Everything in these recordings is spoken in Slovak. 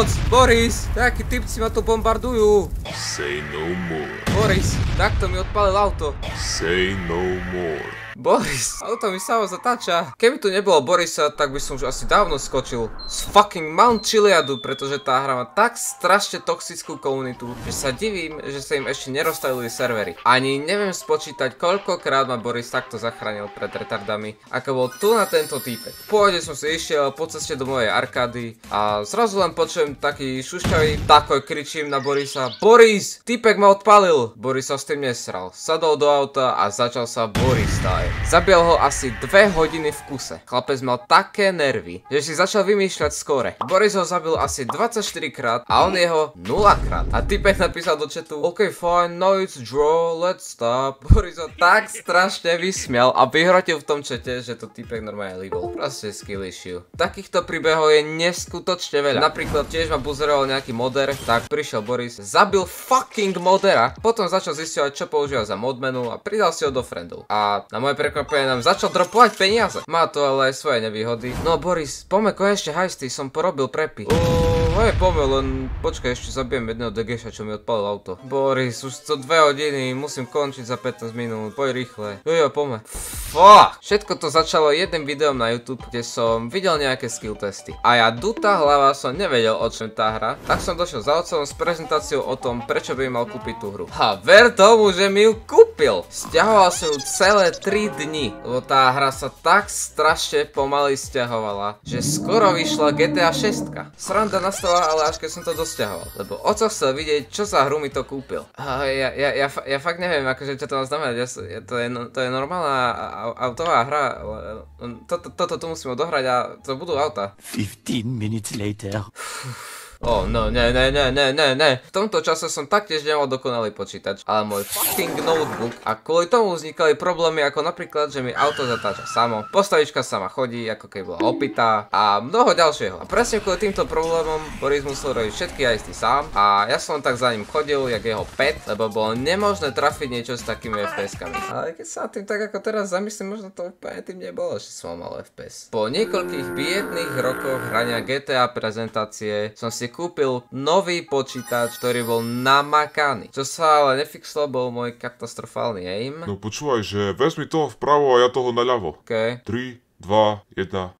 Pomoc! Boris! Takí typci ma tu bombardujú! Say no more. Boris, takto mi odpalil auto. Say no more. Boris, auto mi samo zatáča. Keby tu nebolo Borisa, tak by som už asi dávno skočil z fucking Mount Chiliadu, pretože tá hra má tak strašne toxickú komunitu, že sa divím, že sa im ešte nerozstavili servery. Ani neviem spočítať, koľkokrát ma Boris takto zachránil pred retardami, ako bol tu na tento týpek. V pôvode som si išiel po ceste do mojej arkády a zrazu len počujem taký šušťavý takoj, kričím na Borisa: Boris, týpek ma odpalil! Boris sa s tým nesral, sadol do auta a začal sa Boris stáť. Zabil ho asi 2 hodiny v kuse. Chlapec mal také nervy, že si začal vymýšľať skóre. Boris ho zabil asi 24 krát a on jeho 0 krát. A typek napísal do chatu: OK, fine, no it's draw, let's stop. Boris ho tak strašne vysmial a vyhrotil v tom chate, že to typek normálne líbol. Proste skill issue. Takýchto príbehov je neskutočne veľa. Napríklad tiež ma buzeroval nejaký moder, tak prišiel Boris, zabil fucking modera, potom začal zisťovať, čo používa za modmenu a pridal si ho do friendov. A na moje prekvapenie nám začal dropovať peniaze. Má to ale aj svoje nevýhody. No Boris, poďme konečne hajsty, som porobil prepy. Poďme, len počkaj, ešte zabijem jedného degeša, čo mi odpalil auto. Boris, už to 2 hodiny, musím končiť za 15 minút, poď rýchle. Poďme. Fuck! Všetko to začalo jedným videom na YouTube, kde som videl nejaké skill testy. A ja dutá hlava som nevedel, o čom tá hra, tak som došiel za otcom s prezentáciou o tom, prečo by mal kúpiť tú hru. A ver tomu, že mi ju kúpil! Sťahoval som ju celé 3 dni, lebo tá hra sa tak strašne pomaly sťahovala, že skoro vyšla GTA 6. Sranda nastala ale až keď som to dosťahoval, lebo oco chcel vidieť, čo za hru mi to kúpil. Ja fakt neviem, akože čo to má znamenať, to je normálna autová hra, toto tu musím odohrať a to budú auta. 15 minutes later. No, ne. V tomto čase som taktiež nemal dokonalý počítač, ale môj fucking notebook, a kvôli tomu vznikali problémy ako napríklad, že mi auto zatáča samo, postavička sama chodí, ako keby bola opitá a mnoho ďalšieho. A presne kvôli týmto problémom Boris musel robiť všetky hajsty sám a ja som tak za ním chodil, jak jeho pet, lebo bolo nemožné trafiť niečo s takými FPS-kami. Ale keď sa tým tak ako teraz zamyslím, možno to úplne tým nebolo, že som mal FPS. Po niekoľkých biedných rokoch hrania GTA prezentácie som si kúpil nový počítač, ktorý bol namakaný. Čo sa ale nefixlo, bol môj katastrofálny aim. No počúvaj, že vezmi toho vpravo a ja toho naľavo. OK. 3, 2, 1...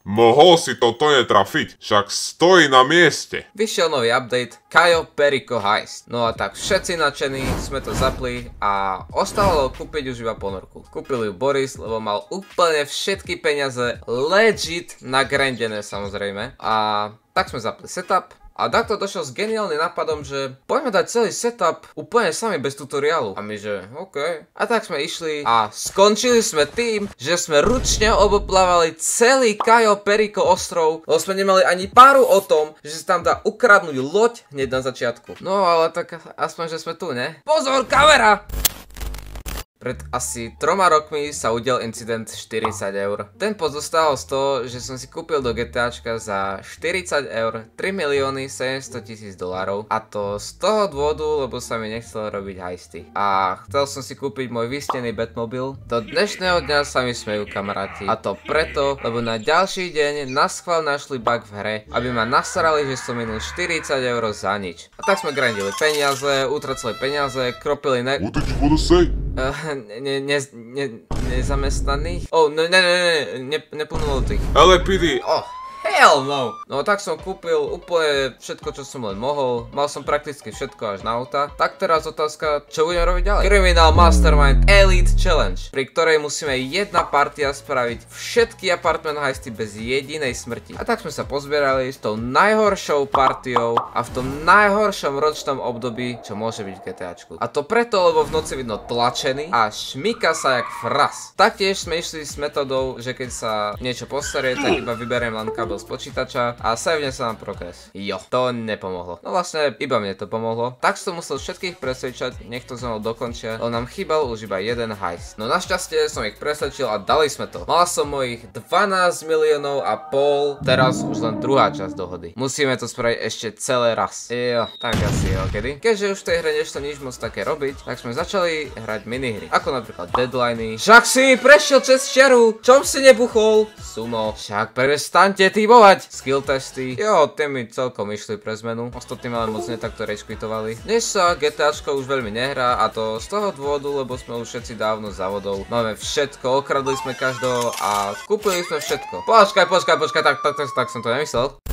Mohol si toto netrafiť, však stojí na mieste. Vyšiel nový update, Cayo Perico Heist. No a tak všetci nadšení sme to zapli a ostalo kúpiť už iba ponorku. Kúpil ju Boris, lebo mal úplne všetky peniaze legit nagrandené samozrejme. A tak sme zapli setup. A takto došiel s geniálnym nápadom, že poďme dať celý setup úplne sami bez tutoriálu. A my že OK. A tak sme išli a skončili sme tým, že sme ručne oboplávali celý Cayo Perico ostrov, lebo sme nemali ani páru o tom, že sa tam dá ukradnúť loď hneď na začiatku. No ale tak aspoň, že sme tu, ne? Pozor, kamera! Pred asi 3 rokmi sa udial incident 40 eur. Ten pozostával z toho, že som si kúpil do GTAčka za 40 eur 3 700 000 dolárov. A to z toho dôvodu, lebo sa mi nechcelo robiť hajsty. A chcel som si kúpiť môj vysnený Batmobil. Do dnešného dňa sa mi smejú kamaráti. A to preto, lebo na ďalší deň naschvál našli bug v hre, aby ma nasrali, že som minul 40 eur za nič. A tak sme grindili peniaze, utracali peniaze, kropili What did you wanna say? Nezamestnaných? Neplnulo tých. LAPD! Hell no! No tak som kúpil úplne všetko, čo som len mohol. Mal som prakticky všetko až na auta. Tak teraz otázka, čo budem robiť ďalej? Criminal Mastermind Elite Challenge, pri ktorej musíme jedna partia spraviť všetky apartment heisty bez jedinej smrti. A tak sme sa pozbierali s tou najhoršou partiou a v tom najhoršom ročnom období, čo môže byť v GTAčku. A to preto, lebo v noci vidno tlačený a šmíka sa jak fras. Taktiež sme išli s metodou, že keď sa niečo postarie, tak iba vyberiem len kabel z počítača a savne sa nám progres. Jo, to nepomohlo. No vlastne iba mne to pomohlo. Tak som musel všetkých presvedčať, nech to so mnou dokončia, lebo nám chýbal už iba jeden heist. No našťastie som ich presvedčil a dali sme to. Mal som mojich 12 miliónov a pol, teraz už len druhá časť dohody. Musíme to spraviť ešte celé raz. Jo, tak asi jo, kedy? Keďže už v tej hre nešlo nič moc také robiť, tak sme začali hrať minihry. Ako napríklad deadliny. Však si mi prešiel cez čiaru, čom si nebuchol? Sumo. Však prestaňte tým chybovať. Skill testy. Jo, tie mi celkom išli pre zmenu. Ostatní ale moc netakto rage quitovali. Dnes sa GTAčko už veľmi nehrá a to z toho dôvodu, lebo sme už všetci dávno za vodou. Máme všetko, okradli sme každého a kúpili sme všetko. Počkaj, tak som to nemyslel.